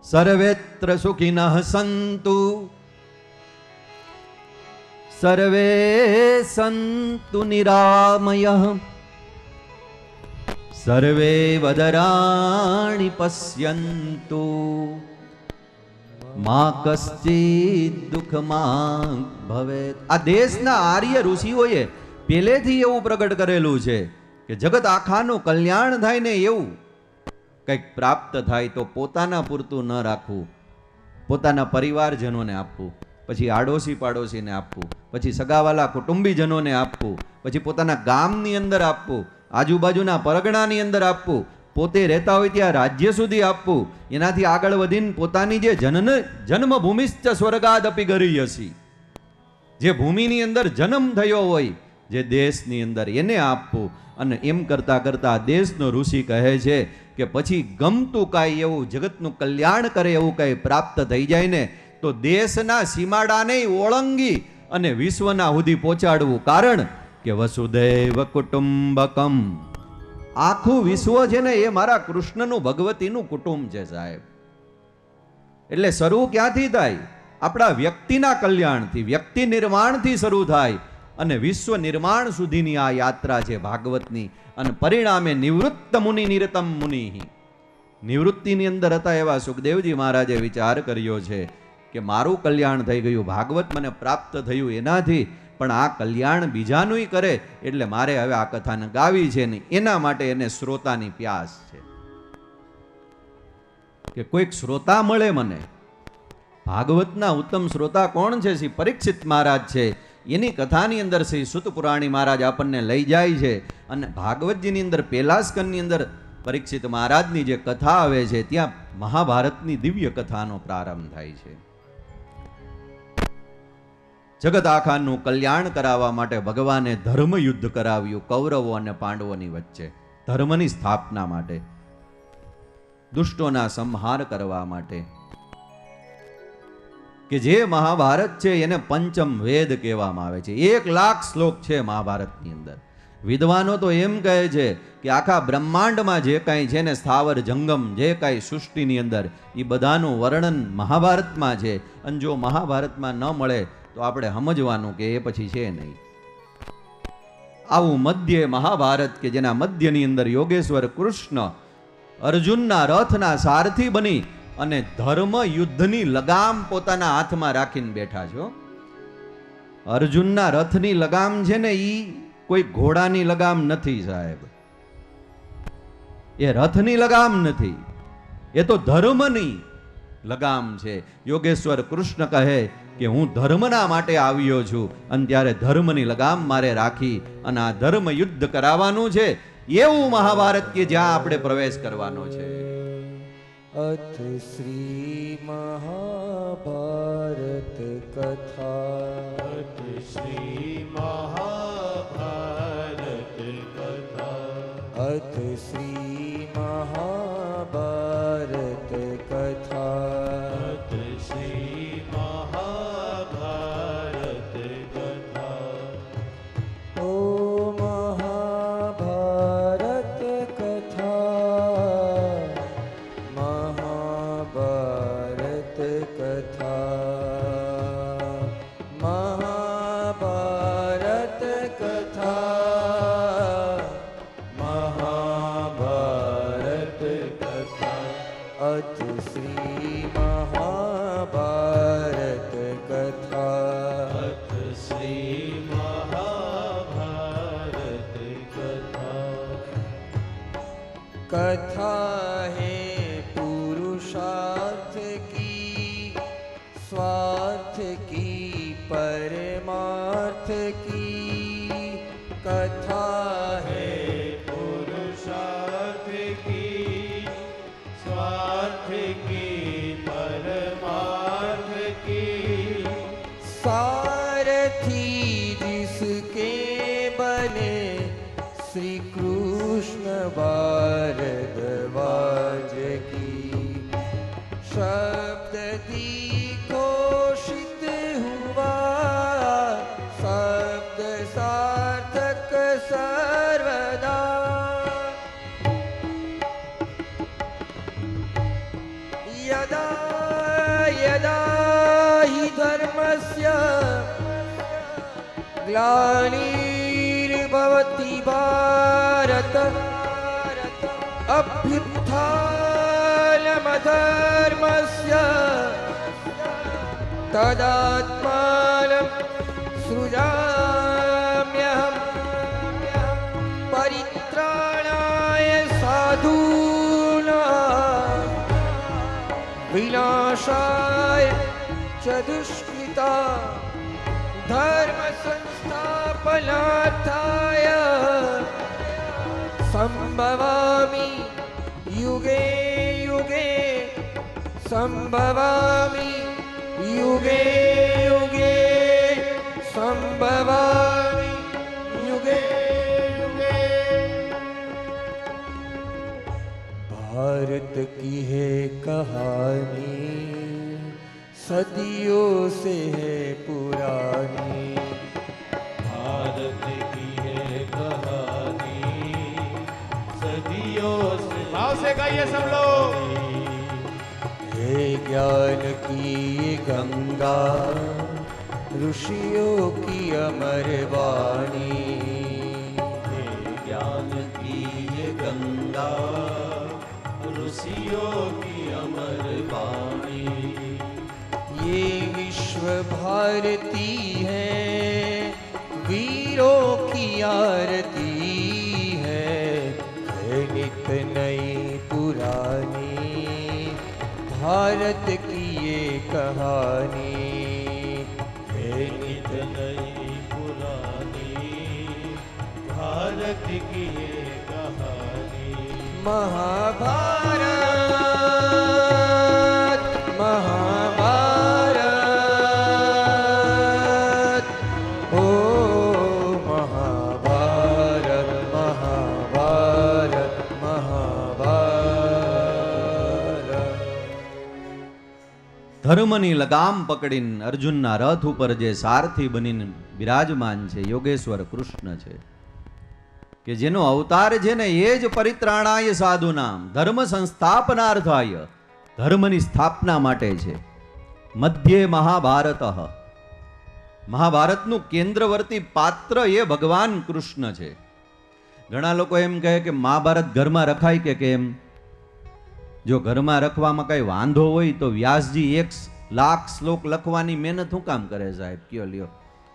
સર્વેત્ર સુખિનઃ સંતુ સર્વે સંતુ નિરામયઃ સર્વે વદરાણિ પશ્યન્તુ મા કશ્ચિદ દુઃખમાં ભવેત. આ દેશના આર્ય ઋષિઓએ પહેલેથી એવું પ્રગટ કરેલું છે કે જગત આખાનું કલ્યાણ થાય ને એવું કંઈક પ્રાપ્ત થાય તો પોતાના પૂરતું ન રાખવું, પોતાના પરિવારજનોને આપવું, પછી આડોશી પાડોશીને આપવું, પછી સગાવાલા કુટુંબીજનોને આપવું, પછી પોતાના ગામની અંદર આપવું, આજુબાજુના પરગણાની અંદર આપવું, પોતે રહેતા હોય ત્યાં રાજ્ય સુધી આપવું. એનાથી આગળ વધીને પોતાની જે જન્મભૂમિશ્ચ સ્વર્ગાદપી ગરીયસી, જે ભૂમિની અંદર જન્મ થયો હોય, જે દેશની અંદર એને આપવું. અને એમ કરતા કરતા દેશનો ઋષિ કહે છે કે પછી ગમતું કાંઈ એવું જગતનું કલ્યાણ કરે એવું કાંઈ પ્રાપ્ત થઈ જાય ને તો દેશના સીમાડાને ઓળંગી અને વિશ્વના સુધી પહોંચાડવું. કારણ કે વસુદૈવ કુટુંબકમ, આખું વિશ્વ છે ને એ મારા કૃષ્ણનું ભગવતીનું કુટુંબ છે સાહેબ. એટલે શરૂ ક્યાંથી થાય? આપણા વ્યક્તિના કલ્યાણથી, વ્યક્તિ નિર્માણથી શરૂ થાય અને વિશ્વ નિર્માણ સુધીની આ યાત્રા છે ભાગવતની. અને પરિણામે નિવૃત્ત મુનિ નિરતમ મુનિ, નિવૃત્તિની અંદર હતા એવા સુખદેવજી મહારાજે વિચાર કર્યો છે કે મારું કલ્યાણ થઈ ગયું, ભાગવત મને પ્રાપ્ત થયું એનાથી, પણ આ કલ્યાણ બીજાનું કરે એટલે મારે હવે આ કથાને ગાવી છે ને એના માટે એને શ્રોતાની પ્યાસ છે કે કોઈક શ્રોતા મળે મને. ભાગવતના ઉત્તમ શ્રોતા કોણ છે? શ્રી પરીક્ષિત મહારાજ છે. એની કથાની અંદર શ્રી સુત પુરાણી મહારાજ આપણને લઈ જાય છે અને ભાગવતજીની અંદર પહેલા સ્કંદની અંદર પરીક્ષિત મહારાજની જે કથા આવે છે ત્યાં મહાભારતની દિવ્ય કથાનો પ્રારંભ થાય છે. જગત આખાનું કલ્યાણ કરાવવા માટે ભગવાને ધર્મ યુદ્ધ કરાવ્યું કૌરવો અને પાંડવોની વચ્ચે, ધર્મની સ્થાપના માટે, દુષ્ટોના સંહાર કરવા માટે. કે જે મહાભારત છે એને પંચમ વેદ કહેવામાં આવે છે. 1,00,000 શ્લોક છે મહાભારતની અંદર. વિદ્વાનો તો એમ કહે છે કે આખા બ્રહ્માંડમાં જે કાંઈ છે ને સ્થાવર જંગમ જે કાંઈ સૃષ્ટિની અંદર એ બધાનું વર્ણન મહાભારતમાં છે. અને જો મહાભારતમાં ન મળે તો આપણે સમજવાનું કે એ પછી છે નહીં. આવું મધ્ય મહાભારત કે જેના મધ્યની અંદર યોગેશ્વર કૃષ્ણ અર્જુનના રથના સારથી બની અને ધર્મ યુદ્ધની લગામ પોતાના હાથમાં રાખીને બેઠા છો. અર્જુનના રથની લગામ છે ને ઈ કોઈ ઘોડાની લગામ નથી સાહેબ, એ રથની લગામ નથી, એ તો ધર્મની લગામ છે. યોગેશ્વર કૃષ્ણ કહે કે હું ધર્મના માટે આવ્યો છું અને ત્યારે ધર્મની લગામ મારે રાખી અને આ ધર્મ યુદ્ધ કરાવવાનું છે. એવું મહાભારત કે જ્યાં આપણે પ્રવેશ કરવાનો છે. અથ શ્રી મહાભારત કથા, અથ શ્રી મહાભારત કથા, અથ શ્રી મહાભારત કથા, અથ શ્રી મહાભારત કથા. ઓ મહાભારત કથા, મહાભારત કથા, મહાભારત કથા, મહાભારત કથા. અથ શ્રી મહાભારત કથા, અથ શ્રી મહાભારત કથા. कथा है पुरुषार्थ की, स्वार्थ की, परमार्थ की. कथा है पुरुषार्थ की, स्वार्थ की, परमार्थ की. सारथी जिसके बने श्री कृष्ण भारद्वाज की. शब्द घोषित हुआ, शब्द सार्थक सर्वदा. यदा यदा हि धर्मस्य ग्लानिर्भवति भारत अभ्युत्थानमधर्मस्य तदात्मानं सृजाम्यहं परित्राणाय साधूनां विनाशाय च दुष्कृता धर्म संस्थापनार्थाय संभवामि युगे युगे संभवामि युगे युगे संभवामि युगे युगे। भारत की है कहानी सदियों से है पुरानी। भारत की है कहानी सदियों से। भाव से गाइए सब लोग। हे ज्ञान की ये गंगा ऋषियों की अमर वाणी। हे ज्ञान की ये गंगा ऋषियों की अमर वाणी। ये विश्व भारती है वीरों की आरती है नित नई पुरानी भारत की ये कहानी है नित नई पुरानी भारत की ये कहानी। महाभारत महाभारत ओ महाभारत महाभारत महाभारत। ધર્મની લગામ પકડીને અર્જુનના રથ ઉપર જે સારથી બનીને બિરાજમાન છે યોગેશ્વર કૃષ્ણ છે, કે જેનો અવતાર છે ને એ જ પરિત્રાણાય સાધુનામ ધર્મ સંસ્થાપનાર્થાય ધર્મની સ્થાપના માટે છે. મધ્યે મહાભારત મહાભારતનું કેન્દ્રવર્તી પાત્ર એ ભગવાન કૃષ્ણ છે. ઘણા લોકો એમ કહે કે મહાભારત ઘરમાં રખાય કે કેમ? જો ઘરમાં રખવામાં કઈ વાંધો હોય તો વ્યાસજી 1,00,000 શ્લોક લખવાની મહેનત શું કામ કરે સાહેબ? કયો લ્યો.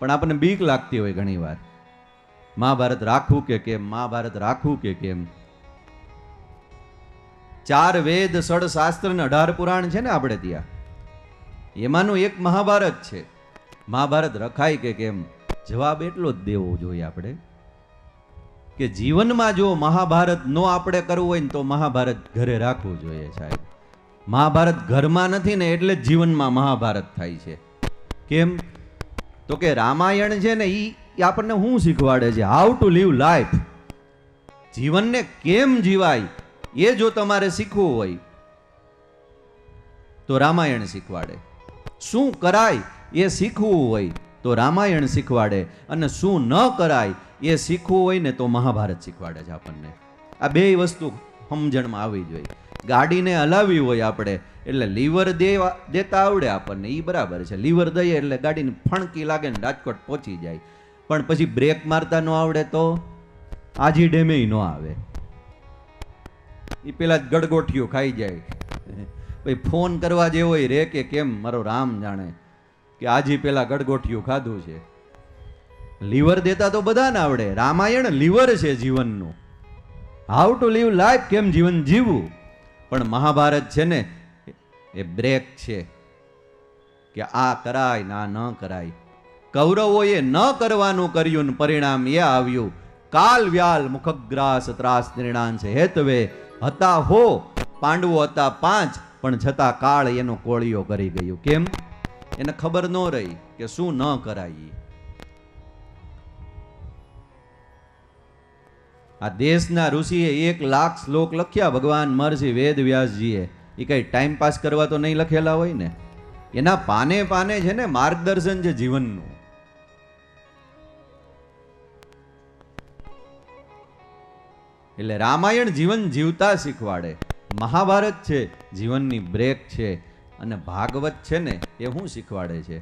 પણ આપણને બીક લાગતી હોય ઘણી વાર, મહાભારત રાખવું કે કેમ, મહાભારત રાખવું કે કેમ. 4 વેદ 6 શાસ્ત્ર ને 18 પુરાણ છે ને આપણે ત્યાં, એમાંનું એક મહાભારત છે. મહાભારત રખાય કે કેમ? જવાબ એટલો જ દેવો જોઈએ આપણે કે જીવનમાં જો મહાભારત નો આપણે કરવું હોય ને તો મહાભારત ઘરે રાખવું જોઈએ સાહેબ. મહાભારત ઘરમાં નથી ને એટલે જ જીવનમાં મહાભારત થાય છે. કેમ? તો કે રામાયણ છે ને એ આપણને શું શીખવાડે છે? How to live life. જીવનને કેમ જીવાય એ જો તમારે શીખવું હોય તો રામાયણ શીખવાડે. શું કરાય એ શીખવું હોય તો રામાયણ શીખવાડે, અને શું ન કરાય એ શીખવું હોય ને તો મહાભારત શીખવાડે છે આપણને. આ બે વસ્તુ સમજણમાં આવવી જોઈએ. ગાડીને હલાવવી હોય આપણે એટલે લીવર દેતા આવડે આપણને, એ બરાબર છે. લીવર દઈએ એટલે ગાડીની ફણકી લાગે ને રાજકોટ પહોંચી જાય. પણ પછી બ્રેક મારતા ન આવડે તો આજી ડેમે ન આવે. એ પેલા જ ગડગોઠિયું ખાઈ જાય. ભાઈ ફોન કરવા જેવો રે કે કેમ મારો રામ જાણે કે આજી પેલા ગડગોઠિયું ખાધું છે. લીવર દેતા તો બધાને આવડે. રામાયણ લીવર છે જીવનનું. હાઉ ટુ લીવ લાઈફ, કેમ જીવન જીવવું. પણ મહાભારત છે ને એ બ્રેક છે કે આ કરાય ના ન કરાય. કૌરવોએ ન કરવાનું કર્યું ને પરિણામ એ આવ્યું. કાલ વ્યાલ મુખગ્રાસ ત્રાસ નિર્ણાંશ હેતવે હતા હો પાંડવો હતા 5, પણ છતાં કાળ એનો કોળિયો કરી ગયું. કેમ? એને ખબર ન રહી કે શું ન કરાય. આ દેશના ઋષિએ 1,00,000 શ્લોક લખ્યા ભગવાન મહર્ષિ વેદ વ્યાસજીએ. એ કઈ ટાઈમ પાસ કરવા તો નહીં લખેલા હોય ને. એના પાને પાને છે ને માર્ગદર્શન છે જીવનનું. એટલે રામાયણ જીવન જીવતા શીખવાડે. મહાભારત છે જીવનની બ્રેક છે, અને ભાગવત છે ને એ શું શીખવાડે છે?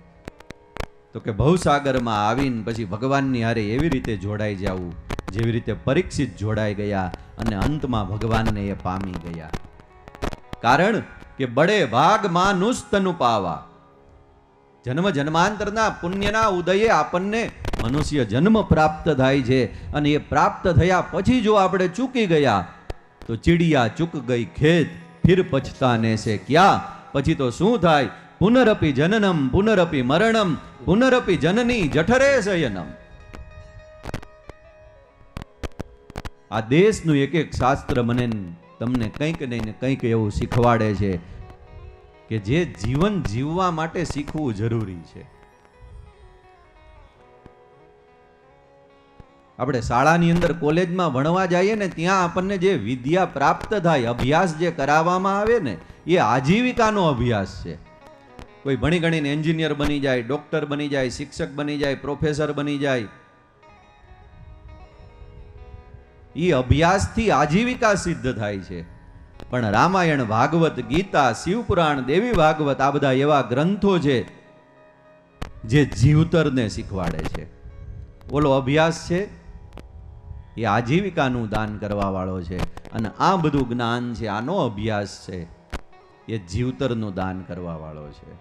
તો કે ભવસાગરમાં આવીને પછી ભગવાનની હારે એવી રીતે જોડાઈ જવું જેવી રીતે પરીક્ષિત જોડાઈ ગયા અને અંતમાં ભગવાનને એ પામી ગયા. કારણ કે બડે ભાગ માનુષ તનુ પાવા, જન્મ જન્માંતરના પુણ્યના ઉદયે આપણને મનુષ્ય જન્મ પ્રાપ્ત થાય છે, અને એ પ્રાપ્ત થયા પછી જો આપણે ચૂકી ગયા તો ચીડિયા ચૂક ગઈ ખેત ફિર પછતાને સે ક્યાં. પછી તો શું થાય? પુનરપી જનનમ પુનરપી મરણમ પુનરપી જનની જઠરે શયનમ. આ દેશનું એક એક શાસ્ત્ર મને તમને કંઈક નહીં ને કંઈક એવું શીખવાડે છે કે જે જીવન જીવવા માટે શીખવું જરૂરી છે. આપણે શાળાની અંદર કોલેજમાં ભણવા જઈએ ને ત્યાં આપણને જે વિદ્યા પ્રાપ્ત થાય, અભ્યાસ જે કરાવવામાં આવે ને એ આજીવિકાનો અભ્યાસ છે. કોઈ ભણી ગણીને એન્જિનિયર બની જાય, ડોક્ટર બની જાય, શિક્ષક બની જાય, પ્રોફેસર બની જાય, એ અભ્યાસથી આજીવિકા સિદ્ધ થાય છે. પણ રામાયણ, ભાગવત, ગીતા, શિવપુરાણ, દેવી ભાગવત આ બધા એવા ગ્રંથો છે જે જીવતરને શીખવાડે છે. ઓલો અભ્યાસ છે એ આજીવિકાનું દાન કરવા વાળો છે, અને આ બધું જ્ઞાન છે, આનો અભ્યાસ છે એ જીવતરનું દાન કરવા વાળો છે.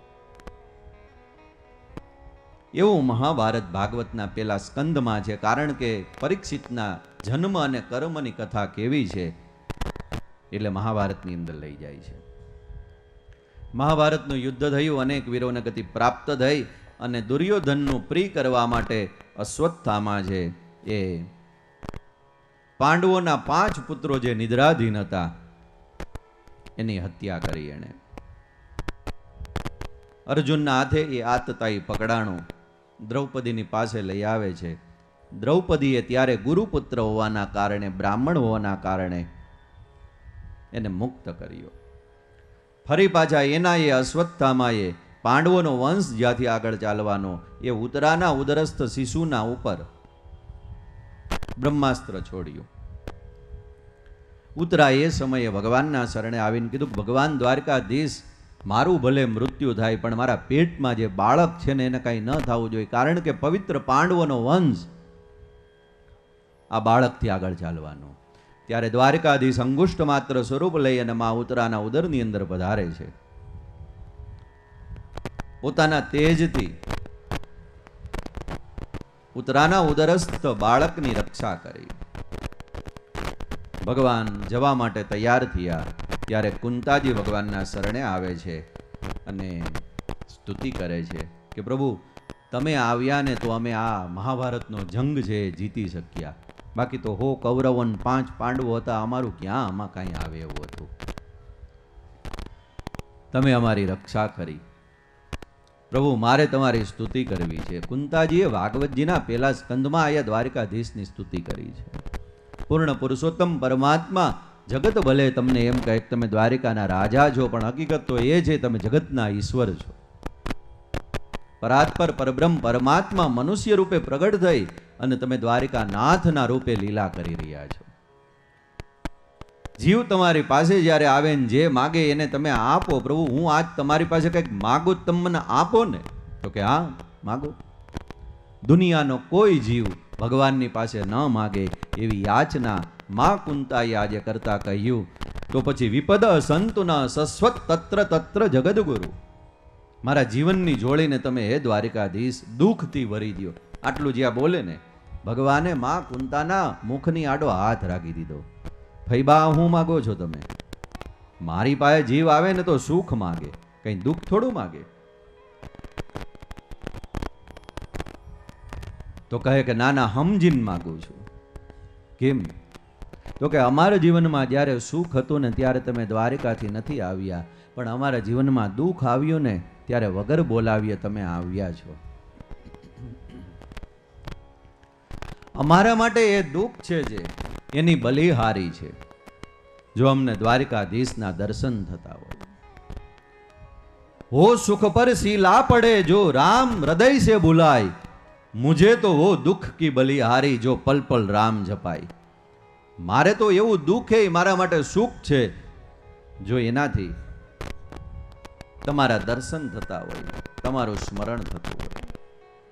એવું મહાભારત ભાગવતના પેલા સ્કંદમાં છે. કારણ કે પરીક્ષિતના જન્મ અને કર્મની કથા કેવી છે એટલે મહાભારતની અંદર લઈ જાય છે. મહાભારતનું યુદ્ધ થયું, અનેક વીરોને ગતિ પ્રાપ્ત થઈ, અને દુર્યોધનનું પ્રિય કરવા માટે અશ્વત્થામા છે એ પાંડવોના 5 પુત્રો જે નિદ્રાધીન હતા એની હત્યા કરી. એણે અર્જુનના હાથે એ આતતાઈ પકડાણું, દ્રૌપદીની પાસે લઈ આવે છે. દ્રૌપદીએ ત્યારે ગુરુપુત્ર હોવાના કારણે, બ્રાહ્મણ હોવાના કારણે એને મુક્ત કર્યો. ફરી પાછા એના એ અશ્વત્થામાએ પાંડવોનો વંશ જ્યાંથી આગળ ચાલવાનો એ ઉત્તરાના ઉદરસ્થ શિશુના ઉપર બ્રહ્માસ્ત્ર છોડ્યું. ઉત્તરા એ સમયે ભગવાનના શરણે આવીને કીધું, ભગવાન દ્વારકાધીશ, મારું ભલે મૃત્યુ થાય પણ મારા પેટમાં જે બાળક છે ને એને કાંઈ ન થવું જોઈએ, કારણ કે પવિત્ર પાંડવોનો વંશ આ બાળકથી આગળ ચાલવાનો. ત્યારે દ્વારકાધીશ અંગુષ્ઠ માત્ર સ્વરૂપ લઈ અને મા ઉત્તરાના ઉદરની અંદર પધારે છે. પોતાના તેજથી ઉત્તરાના ઉદરસ્થ બાળકની રક્ષા કરી. ભગવાન જવા માટે તૈયાર થયા ત્યારે કુંતાજી ભગવાનના શરણે આવે છે અને સ્તુતિ કરે છે કે પ્રભુ, તમે આવ્યા ને તો અમે આ મહાભારતનો જંગ છે જીતી શક્યા, બાકી તો હો કૌરવો 5 પાંડવો હતા, અમારું ક્યાં આમાં કાંઈ આવે એવું હતું. તમે અમારી રક્ષા કરી. પ્રભુ, મારે તમારી સ્તુતિ કરવી છે. કુંતાજીએ ભાગવતજીના પહેલા સ્કંદમાં આયા દ્વારકાધીશની સ્તુતિ કરી છે. પૂર્ણ પુરુષોત્તમ પરમાત્મા જગત ભલે તમને એમ કહે કે તમે દ્વારિકાના રાજા છો, પણ હકીકત તો એ છે તમે જગતના ઈશ્વર છો. પરાત્પર પરબ્રહ્મ પરમાત્મા મનુષ્ય રૂપે પ્રગટ થઈ અને તમે દ્વારિકા નાથના રૂપે લીલા કરી રહ્યા છો. જીવ તમારી પાસે જ્યારે આવે ને જે માગે એને તમે આપો. પ્રભુ, હું આજ તમારી પાસે કંઈક માગું, તમે મને આપો ને. તો કે હા, માગો. દુનિયાનો કોઈ જીવ ભગવાનની પાસે ન માગે એવી યાચના મા કુંતાએ આજે કરતા કહ્યું. તો પછી વિપદ સંતુના સસ્વત તત્ર તત્ર જગદગુરુ, મારા જીવનની જોડીને તમે હે દ્વારિકાધીશ દુઃખથી ભરી દો. આટલું જ્યાં બોલે ને ભગવાને મા કુંતાના મુખની આડો હાથ રાખી દીધો. ફૈબા, હું માગો છો તમે? મારી પાસે જીવ આવે ને તો સુખ માગે, કઈ દુઃખ થોડું માગે. તો કહે કે ના ના, સમજીને માગું છું. કેમ? તો કે અમારા જીવનમાં જ્યારે સુખ હતું ને ત્યારે તમે દ્વારિકાથી નથી આવ્યા, પણ અમારા જીવનમાં દુઃખ આવ્યું ને ત્યારે વગર બોલાવીએ તમે આવ્યા છો. અમારા માટે એ દુઃખ છે જે એની બલિહારી છે. જો અમને દ્વારિકાધીશના દર્શન થતા હોય, હો સુખ પર સીલા પડે જો રામ હૃદય से बुलाए, मुझे तो वो दुख की बलिहारी जो पल पल राम जपाई. મારે તો એવું દુઃખ એ મારા માટે સુખ છે જો એનાથી તમારા દર્શન થતા હોય, તમારું સ્મરણ થતું હોય,